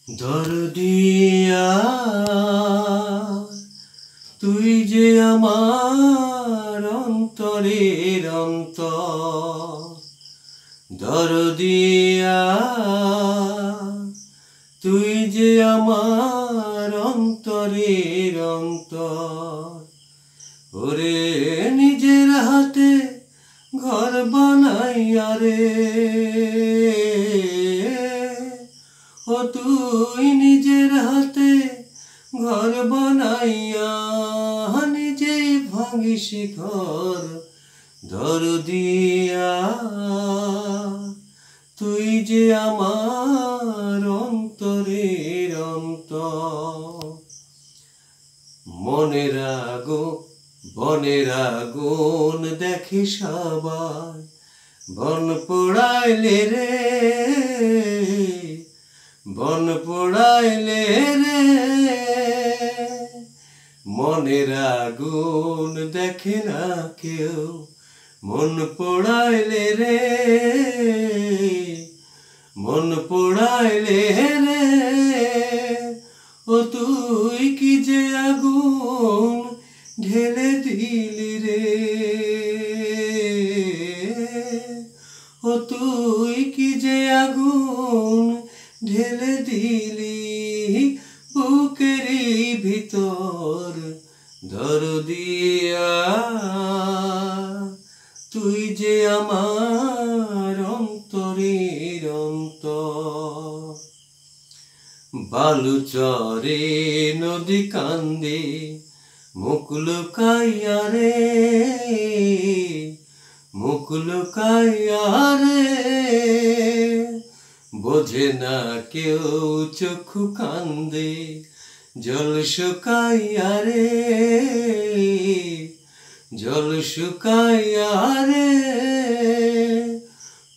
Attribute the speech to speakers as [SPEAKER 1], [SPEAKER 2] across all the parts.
[SPEAKER 1] দরদিয়া তুই যে আমার অন্তরের অন্তর, দরদিয়া তুই যে আমার অন্তরের অন্তর। ওরে নিজের হাতে ঘর বানাইয়া রে, ও তুই নিজের হাতে ঘর বানাইয়া নিজেই ভাঙিস ঘর। দরদিয়া তুই যে আমার অন্তরের অন্তর। মনের আগুন বনের আগুন দেখি সবাই, বন পোড়াইলে রে, বন পোড়াইলে রে। মনের আগুন দেখে না কেউ, মন পোড়াইলে রে, মন পোড়াইলে রে। ও তুই কি যে আগুন ঢেলে দিলি রে, ও তুই কি যে আগুন ঢেলে দিলি বুকেরই ভিতর। দরদিয়া তুই যে আমার অন্তরের অন্তর। বালুচরে নদী কান্দে মুখ লুকাইয়া রে, মুখ লুকাইয়া রে। বোঝে না কেউ চক্ষু কান্দে জল শুকাইয়া রে, জল শুকাইয়া রে।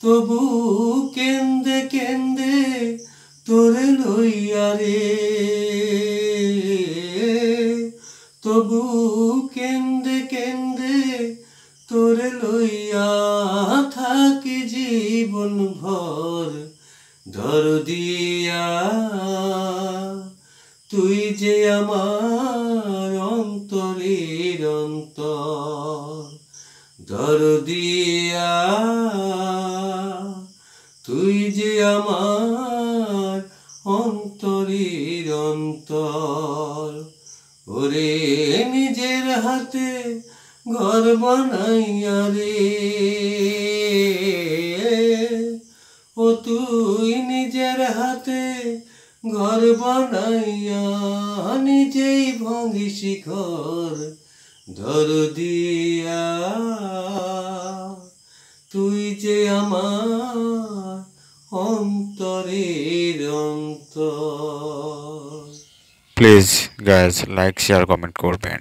[SPEAKER 1] তবু কেন্দে কেন্দে তোরে লইয়া রে, তবু কেন্দে কেন্দে তোরে লইয়া থাকি জীবন ভর। দরদিয়া তুই যে আমার অন্তরের অন্তর। দরদিয়া তুই যে আমার অন্তরের অন্তর। ওরে নিজের হাতে ঘর বানাইয়া রে, ও তুই নিজের হাতে ঘর বানাইয়া নিজেই ভাঙিস ঘর। দরদিয়া তুই যে আমার অন্তরের অন্তর।
[SPEAKER 2] Please guys like share comment করবেন।